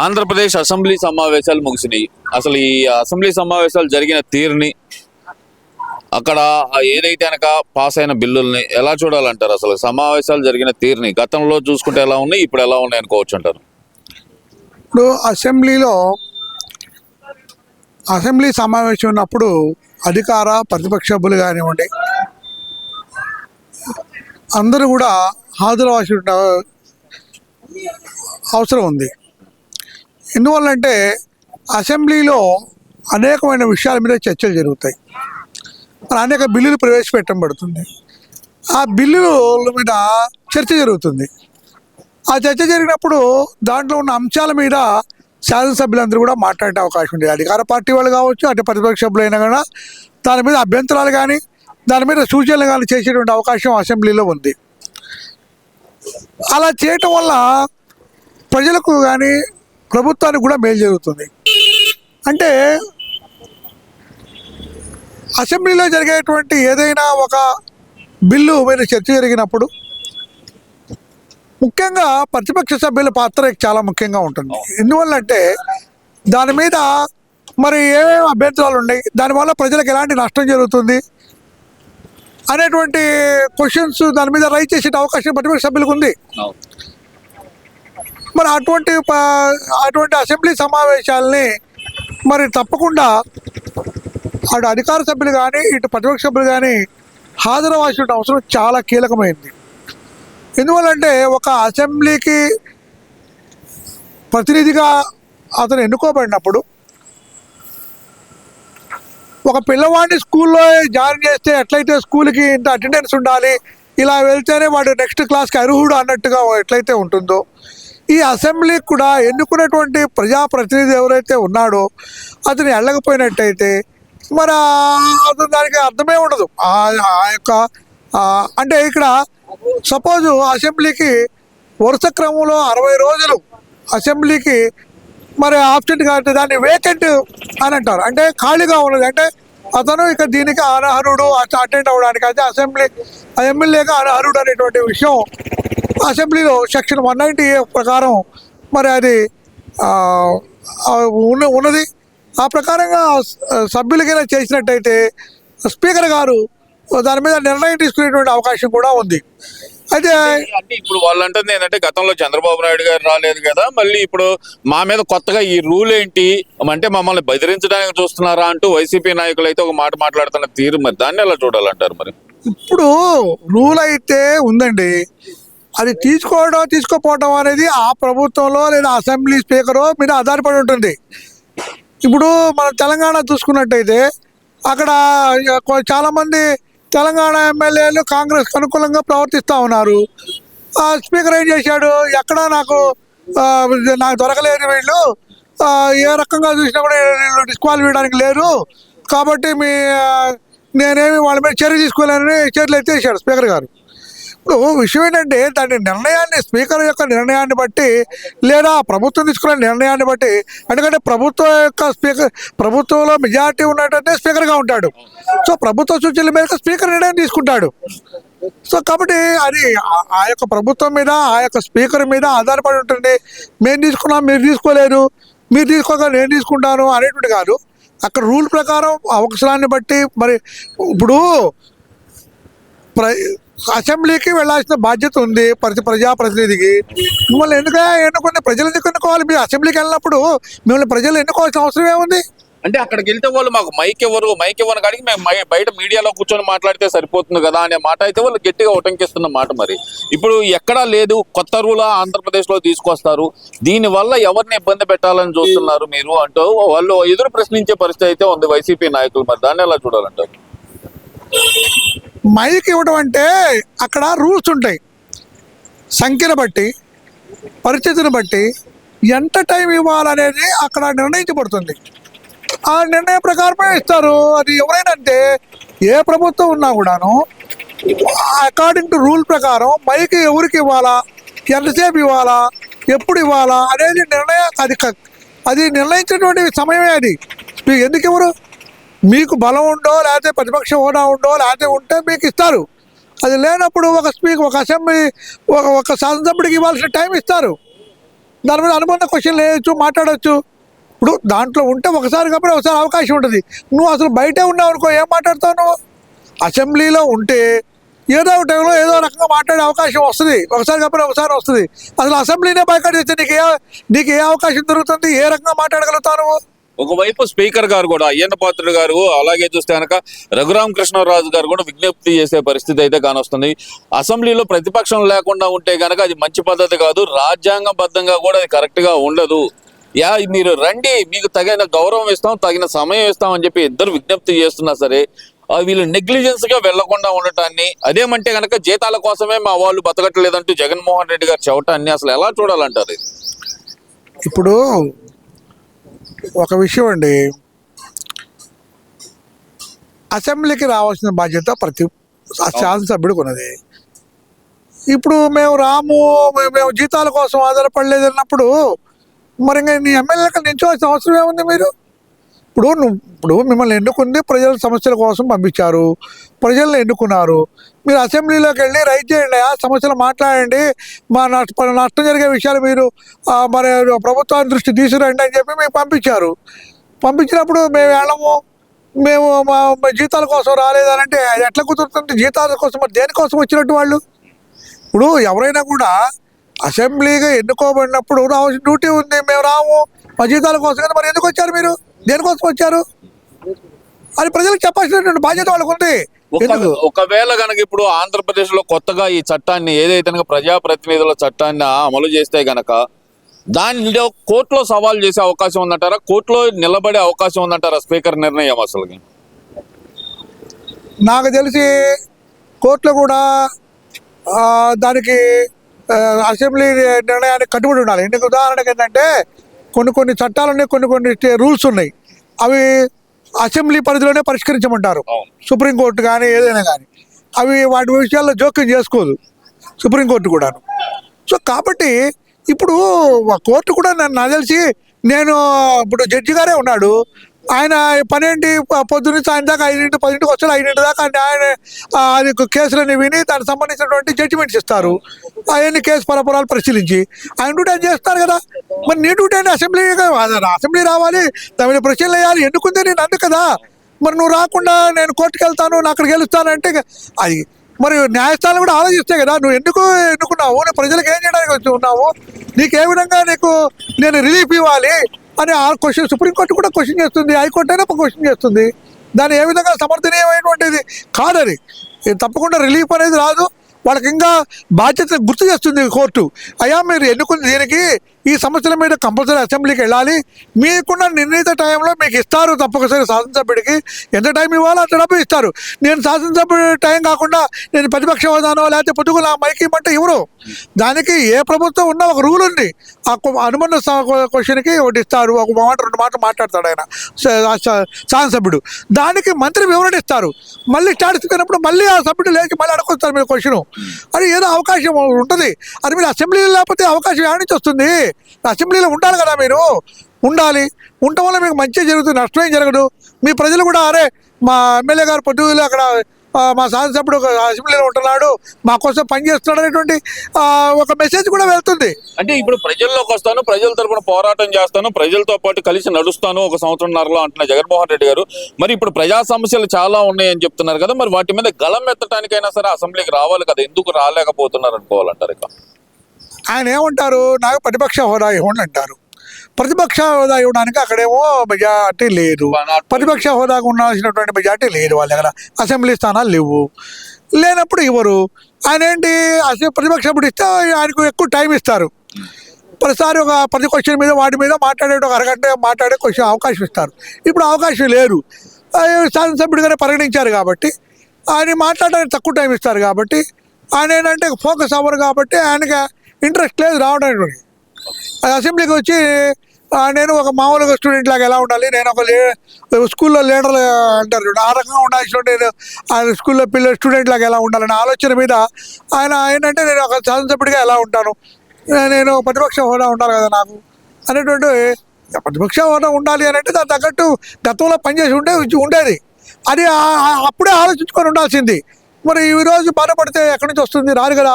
Andhra Pradesh assembly సమావేశాలు ముగిసినాయి. అసలు ఈ అసెంబ్లీ సమావేశాలు జరిగిన తీరుని, అక్కడ ఏదైతే కనుక పాస్ అయిన బిల్లుల్ని ఎలా చూడాలంటారు? అసలు సమావేశాలు జరిగిన తీరుని గతంలో చూసుకుంటే ఎలా ఉన్నాయి, ఇప్పుడు ఎలా ఉన్నాయి అనుకోవచ్చు అంటారు? ఇప్పుడు అసెంబ్లీ సమావేశం ఉన్నప్పుడు అధికార ప్రతిపక్ష సభ్యులు కానివ్వండి అందరూ కూడా హాజరవలసిన అవసరం ఉంది. ఎందువల్లంటే అసెంబ్లీలో అనేకమైన విషయాల మీద చర్చలు జరుగుతాయి, అనేక బిల్లులు ప్రవేశపెట్టబడుతుంది. ఆ బిల్లుల మీద చర్చ జరుగుతుంది. ఆ చర్చ జరిగినప్పుడు దాంట్లో ఉన్న అంశాల మీద శాసనసభ్యులందరూ కూడా మాట్లాడే అవకాశం ఉంది. అధికార పార్టీ వాళ్ళు కావచ్చు, అటు ప్రతిపక్ష సభ్యులైనా కూడా దాని మీద అభ్యంతరాలు కానీ దాని మీద సూచనలు కానీ చేసేటువంటి అవకాశం అసెంబ్లీలో ఉంది. అలా చేయటం వల్ల ప్రజలకు కానీ ప్రభుత్వానికి కూడా మేలు జరుగుతుంది. అంటే అసెంబ్లీలో జరిగేటువంటి ఏదైనా ఒక బిల్లు మీద చర్చ జరిగినప్పుడు ముఖ్యంగా ప్రతిపక్ష సభ్యుల పాత్ర చాలా ముఖ్యంగా ఉంటుంది. ఎందువల్లంటే దాని మీద మరి ఏమేమి అభ్యంతరాలు ఉన్నాయి, దానివల్ల ప్రజలకు ఎలాంటి నష్టం జరుగుతుంది అనేటువంటి క్వశ్చన్స్ దాని మీద రైజ్ చేసే అవకాశం ప్రతిపక్ష సభ్యులకు ఉంది. మరి అటువంటి అసెంబ్లీ సమావేశాలని మరి తప్పకుండా అటు అధికార సభ్యులు కానీ ఇటు ప్రతిపక్ష సభ్యులు కానీ హాజరవ్వాల్సిన అవసరం చాలా కీలకమైంది. ఎందువల్లంటే ఒక అసెంబ్లీకి ప్రతినిధిగా అతను ఎన్నుకోబడినప్పుడు ఒక పిల్లవాడిని స్కూల్లో జాయిన్ చేస్తే ఎట్లయితే స్కూల్కి ఇంత అటెండెన్స్ ఉండాలి, ఇలా వెళ్తేనే వాడు నెక్స్ట్ క్లాస్కి అర్హుడు అన్నట్టుగా ఎట్లయితే ఉంటుందో, ఈ అసెంబ్లీకి కూడా ఎన్నుకున్నటువంటి ప్రజాప్రతినిధి ఎవరైతే ఉన్నాడో అతను వెళ్ళకపోయినట్టయితే మరి అతను దానికి అర్థమే ఉండదు. ఆ యొక్క అంటే ఇక్కడ సపోజు అసెంబ్లీకి వరుస క్రమంలో 60 రోజులు అసెంబ్లీకి మరి ఆబ్సెంట్ కాబట్టి దాన్ని వేకెంట్ అని అంటారు. అంటే ఖాళీగా ఉన్నది, అంటే అతను ఇక దీనికి అనర్హుడు అటెండ్ అవ్వడానికి, అయితే ఎమ్మెల్యేగా అనర్హుడు అనేటువంటి విషయం అసెంబ్లీలో సెక్షన్ 190A ప్రకారం మరి అది ఉన్నది. ఆ ప్రకారంగా సభ్యులకైనా చేసినట్టయితే స్పీకర్ గారు దాని మీద నిర్ణయం తీసుకునేటువంటి అవకాశం కూడా ఉంది. అయితే అంటే ఇప్పుడు వాళ్ళు అంటుంది ఏంటంటే గతంలో చంద్రబాబు నాయుడు గారు రాలేదు కదా, మళ్ళీ ఇప్పుడు మా మీద కొత్తగా ఈ రూల్ ఏంటి అంటే మమ్మల్ని బెదిరించడానికి చూస్తున్నారా అంటూ వైసీపీ నాయకులు అయితే ఒక మాట మాట్లాడుతున్న తీరు, మరి దాన్ని ఎలా చూడాలంటారు? మరి ఇప్పుడు రూల్ అయితే ఉందండి, అది తీసుకోపోవడం అనేది ఆ ప్రభుత్వంలో లేదా అసెంబ్లీ స్పీకరు మీద ఆధారపడి ఉంటుంది. ఇప్పుడు మన తెలంగాణ చూసుకున్నట్టయితే అక్కడ చాలామంది తెలంగాణ ఎమ్మెల్యేలు కాంగ్రెస్కి అనుకూలంగా ప్రవర్తిస్తూ ఉన్నారు. స్పీకర్ ఏం చేశాడు, ఎక్కడా నాకు దొరకలేదు, వీళ్ళు ఏ రకంగా చూసినా కూడా వీళ్ళు డిస్క్వాలిఫై చేయడానికి లేరు, కాబట్టి నేనేమి వాళ్ళ మీద చర్య తీసుకోలేనని చర్యలు ఎత్తేసాడు స్పీకర్ గారు. ఇప్పుడు విషయం ఏంటంటే దాని నిర్ణయాన్ని స్పీకర్ యొక్క నిర్ణయాన్ని బట్టి లేదా ప్రభుత్వం తీసుకున్న నిర్ణయాన్ని బట్టి, ఎందుకంటే ప్రభుత్వంలో మెజారిటీ ఉన్నట్టయితే స్పీకర్గా ఉంటాడు. సో ప్రభుత్వ సూచనల మేరకు స్పీకర్ నిర్ణయం తీసుకుంటాడు. సో కాబట్టి అది ఆ యొక్క ప్రభుత్వం మీద ఆ యొక్క స్పీకర్ మీద ఆధారపడి ఉంటుంది. మేము తీసుకున్నాం, మీరు తీసుకోలేరు, మీరు తీసుకోక నేను తీసుకుంటాను అనేటువంటి కాదు. అక్కడ రూల్ ప్రకారం అవసరాన్ని బట్టి మరి ఇప్పుడు అసెంబ్లీకి వెళ్ళాల్సిన బాధ్యత ఉంది ప్రజాప్రతినిధికి. మిమ్మల్ని ఎన్నుకునే ప్రజలు ఎందుకు ఎన్నుకోవాలి? మీరు అసెంబ్లీకి వెళ్ళినప్పుడు మిమ్మల్ని ప్రజలు ఎన్నుకోవాల్సిన అవసరం ఏముంది? అంటే అక్కడికి వెళ్తే వాళ్ళు మాకు మైక్ ఇవ్వని కాడికి మేము బయట మీడియాలో కూర్చొని మాట్లాడితే సరిపోతుంది కదా అనే మాట అయితే వాళ్ళు గట్టిగా ఉటంకిస్తున్న మాట. మరి ఇప్పుడు ఎక్కడా లేదు, కొత్త రూల్ ఆంధ్రప్రదేశ్లో తీసుకొస్తారు, దీనివల్ల ఎవరిని ఇబ్బంది పెట్టాలని చూస్తున్నారు మీరు అంటూ వాళ్ళు ఎదురు ప్రశ్నించే పరిస్థితి అయితే ఉంది వైసీపీ నాయకులు. మరి దాన్ని ఎలా చూడాలంటారు? మైక్ ఇవ్వడం అంటే అక్కడ రూల్స్ ఉంటాయి, సంఖ్యను బట్టి పరిస్థితిని బట్టి ఎంత టైం ఇవ్వాలనేది అక్కడ నిర్ణయించబడుతుంది. ఆ నిర్ణయం ప్రకారమే ఇస్తారు. అది ఎవరైనా అంటే ఏ ప్రభుత్వం ఉన్నా కూడాను అకార్డింగ్ టు రూల్ ప్రకారం మైక్ ఎవరికి ఇవ్వాలా, ఎంతసేపు ఇవ్వాలా, ఎప్పుడు ఇవ్వాలా అనేది అది నిర్ణయించినటువంటి సమయమే. అది ఎందుకు ఇవ్వరు? మీకు బలం ఉండో లేకపోతే ప్రతిపక్ష హోదా ఉండో లేకపోతే ఉంటే మీకు ఇస్తారు. అది లేనప్పుడు ఒక అసెంబ్లీ ఒక శాసనసభ్యుడికి ఇవ్వాల్సిన టైం ఇస్తారు. దాని మీద అనుబంధ క్వశ్చన్ వేయచ్చు, మాట్లాడవచ్చు. ఇప్పుడు దాంట్లో ఉంటే ఒకసారి కాబట్టి ఒకసారి అవకాశం ఉంటుంది. నువ్వు అసలు బయటే ఉన్నావు అనుకో, ఏం మాట్లాడతావు నువ్వు? అసెంబ్లీలో ఉంటే ఏదో ఒక టైంలో ఏదో రకంగా మాట్లాడే అవకాశం వస్తుంది, ఒకసారి కాబట్టి ఒకసారి వస్తుంది. అసలు అసెంబ్లీనే బైకాట్ చేస్తే నీకు ఏ అవకాశం దొరుకుతుంది? ఏ రకంగా మాట్లాడగలుగుతావు నువ్వు? ఒకవైపు స్పీకర్ గారు కూడా అయ్యన్న పాత్రుడు గారు, అలాగే చూస్తే కనుక రఘురామ కృష్ణరాజు గారు కూడా విజ్ఞప్తి చేసే పరిస్థితి అయితే కానొస్తుంది. అసెంబ్లీలో ప్రతిపక్షం లేకుండా ఉంటే కనుక అది మంచి పద్ధతి కాదు, రాజ్యాంగబద్ధంగా కూడా అది కరెక్ట్ గా ఉండదు. మీరు రండి, మీకు తగిన గౌరవం ఇస్తాం, తగిన సమయం ఇస్తాం అని చెప్పి ఇద్దరు విజ్ఞప్తి చేస్తున్నా సరే వీళ్ళు నెగ్లిజెన్స్ గా వెళ్లకుండా ఉండటాన్ని, అదేమంటే కనుక జీతాల కోసమే మా వాళ్ళు బతకట్లేదంటూ జగన్మోహన్ రెడ్డి గారు చెప్పటాన్ని అసలు ఎలా చూడాలంటారు? ఇప్పుడు ఒక విషయం అండి, అసెంబ్లీకి రావాల్సిన బాధ్యత ప్రతి శాసనసభ్యుడికి ఉన్నది. ఇప్పుడు మేము రాము, మేము జీతాల కోసం ఆధారపడలేదు అన్నప్పుడు మరి ఇంకా నీ ఎమ్మెల్యేలకు నించోవాల్సిన అవసరం ఏముంది? మీరు ఇప్పుడు మిమ్మల్ని ఎన్నుకుంది ప్రజల సమస్యల కోసం పంపించారు, ప్రజలను ఎన్నుకున్నారు. మీరు అసెంబ్లీలోకి వెళ్ళి రైట్ చేయండి, ఆ సమస్యలు మాట్లాడండి, మా నష్టం జరిగే విషయాలు మీరు మరి ప్రభుత్వాన్ని దృష్టి తీసుకురండి అని చెప్పి మేము పంపించారు. పంపించినప్పుడు మేము వెళ్ళము, మేము మా జీతాల కోసం రాలేదనంటే అది ఎట్లా కుదురుతుంది? జీతాల కోసం మరి దేనికోసం వచ్చినట్టు వాళ్ళు? ఇప్పుడు ఎవరైనా కూడా అసెంబ్లీగా ఎన్నుకోబడినప్పుడు రావాల్సిన డ్యూటీ ఉంది, మేము రాము మా జీతాల కోసం కదా. మరి ఎందుకు వచ్చారు? మీరు దేనికోసం వచ్చారు అని ప్రజలకు చెప్పాల్సినటువంటి బాధ్యత వాళ్ళకు ఉంది. ఒకవేళ కనుక ఇప్పుడు ఆంధ్రప్రదేశ్ లో కొత్తగా ఈ చట్టాన్ని ఏదైతే ప్రజాప్రతినిధుల చట్టాన్ని అమలు చేస్తే గనక దానిలో కోర్టులో సవాల్ చేసే అవకాశం ఉందంటారా? కోర్టులో నిలబడే అవకాశం ఉందంటారా స్పీకర్ నిర్ణయం? అసలు నాకు తెలిసి కోర్టులో కూడా దానికి అసెంబ్లీ నిర్ణయానికి కట్టుబడి ఉండాలి. ఎందుకు? ఉదాహరణకు ఏంటంటే కొన్ని చట్టాలు ఉన్నాయి, కొన్ని రూల్స్ ఉన్నాయి, అవి అసెంబ్లీ పరిధిలోనే పరిష్కరించమంటారు సుప్రీంకోర్టు కానీ ఏదైనా కానీ. అవి వాటి విషయాల్లో జోక్యం చేసుకోదు సుప్రీంకోర్టు కూడాను. సో కాబట్టి ఇప్పుడు కోర్టు కూడా నాకు తెలిసి, ఇప్పుడు జడ్జి గారే ఉన్నాడు, ఆయన పని ఏంటి? పొద్దున్నుంచి ఆయన దాకా 5 10 వచ్చాడు, 5 దాకా ఆయన అది కేసులని విని దానికి సంబంధించినటువంటి జడ్జిమెంట్స్ ఇస్తారు. అవన్నీ కేసు పరపరాలు పరిశీలించి ఆయన డ్యూటీ ఆయన చేస్తారు కదా. మరి నీ డ్యూటీ అంటే అసెంబ్లీ రావాలి, దాని మీద ప్రశ్నలు వేయాలి, ఎన్నుకుందే నేను అందు కదా. మరి నువ్వు రాకుండా నేను కోర్టుకు వెళ్తాను, నేను అక్కడికి వెళ్తాను అంటే అది మరి న్యాయస్థానం కూడా ఆలోచిస్తే కదా నువ్వు ఎన్నుకున్నావు, నువ్వు ప్రజలకు ఏం చేయడానికి వచ్చి ఉన్నావు, నీకు ఏ విధంగా నేను రిలీఫ్ ఇవ్వాలి అని ఆ క్వశ్చన్ సుప్రీంకోర్టు కూడా క్వశ్చన్ చేస్తుంది, హైకోర్టు అయినా క్వశ్చన్ చేస్తుంది. దాన్ని ఏ విధంగా సమర్థనీయమైనటువంటిది కాదని, తప్పకుండా రిలీఫ్ అనేది రాదు. వాళ్ళకి ఇంకా బాధ్యత గుర్తు చేస్తుంది కోర్టు. అయ్యా మీరు ఎన్నుకున్న దీనికి ఈ సమస్యల మీద కంపల్సరీ అసెంబ్లీకి వెళ్ళాలి, మీకున్న నిర్ణీత టైంలో మీకు ఇస్తారు. తప్పనిసరి శాసనసభ్యుడికి ఎంత టైం ఇవ్వాలో అంత డబ్బు ఇస్తారు. నేను శాసనసభ్యుడి టైం కాకుండా నేను ప్రతిపక్ష హోదానో లేకపోతే పొద్దుగుల మైకి ఇవ్వమంటే ఇవ్వరు. దానికి ఏ ప్రభుత్వం ఉన్నా ఒక రూల్ ఉంది. ఆ అనుబంధ క్వశ్చన్కి ఒకటి ఇస్తారు, ఒక మాట 2 మాటలు మాట్లాడతాడు ఆయన శాసనసభ్యుడు, దానికి మంత్రి వివరణ ఇస్తారు. మళ్ళీ స్టార్ట్ ఇచ్చినప్పుడు మళ్ళీ ఆ సభ్యుడు లేచి మళ్ళీ అడగొస్తారు మీరు క్వశ్చన్ అని ఏదో అవకాశం ఉంటుంది. అది మీరు అసెంబ్లీలో లేకపోతే అవకాశం ఏడ నుంచి వస్తుంది? అసెంబ్లీలో ఉండాలి కదా, మీరు ఉండాలి. ఉండటం వల్ల మీకు మంచి జరుగుతుంది, నష్టమేం జరగదు. మీ ప్రజలు కూడా అరే మా ఎమ్మెల్యే గారు పొద్దుగులు అక్కడ మా శాసనసభ్యుడు అసెంబ్లీలో ఉంటున్నాడు, మా కోసం పనిచేస్తున్నాడు అనేటువంటి ఒక మెసేజ్ కూడా వెళ్తుంది. అంటే ఇప్పుడు ప్రజల్లోకి వస్తాను, ప్రజల తరపున పోరాటం చేస్తాను, ప్రజలతో పాటు కలిసి నడుస్తాను 1 సంవత్సరంన్నరలో అంటున్న జగన్మోహన్ రెడ్డి గారు, మరి ఇప్పుడు ప్రజా సమస్యలు చాలా ఉన్నాయని చెప్తున్నారు కదా, మరి వాటి మీద గళం ఎత్తడానికైనా సరే అసెంబ్లీకి రావాలి కదా, ఎందుకు రాలేకపోతున్నారు అనుకోవాలంటారు? ఇక ఆయన ఏమంటారు, నాకు ప్రతిపక్ష హోదా ఇవ్వండి అంటారు. ప్రతిపక్ష హోదా ఇవ్వడానికి అక్కడేమో మెజార్టీ లేదు, ప్రతిపక్ష హోదాకు ఉండాల్సినటువంటి మెజార్టీ లేదు వాళ్ళ దగ్గర, అసెంబ్లీ స్థానాలు లేనప్పుడు ఇవ్వరు. ఆయన ఏంటి ప్రతిపక్షప్పుడు ఇస్తే ఆయనకు ఎక్కువ టైం ఇస్తారు. ప్రతిసారి ప్రతి క్వశ్చన్ మీద వాటి మీద మాట్లాడే ఒక అరగంట మాట్లాడే అవకాశం ఇస్తారు. ఇప్పుడు అవకాశం లేరు, శాసనసభ్యుడిగానే పరిగణించారు కాబట్టి ఆయన మాట్లాడడానికి తక్కువ టైం ఇస్తారు. కాబట్టి ఆయన ఏంటంటే ఫోకస్ అవ్వరు, కాబట్టి ఆయనకి ఇంట్రెస్ట్ లేదు రావడానికి. అసెంబ్లీకి వచ్చి నేను ఒక మామూలుగా స్టూడెంట్ లాగా ఎలా ఉండాలి, నేను ఒక స్కూల్లో లీడర్ అంటారు ఆ రకంగా ఉండాల్సిన, నేను ఆయన స్కూల్లో స్టూడెంట్ లాగా ఎలా ఉండాలనే ఆలోచన మీద ఆయన ఏంటంటే నేను ఒక శాసనసభ్యుడిగా ఎలా ఉంటాను, నేను ప్రతిపక్ష హోదా ఉండాలి కదా నాకు అనేటువంటి, ప్రతిపక్ష హోదా ఉండాలి అని అంటే దాని తగ్గట్టు గతంలో పనిచేసి ఉండేది. అది అప్పుడే ఆలోచించుకొని ఉండాల్సింది. మరి ఈరోజు బాధపడితే ఎక్కడి నుంచి వస్తుంది? రాదు కదా.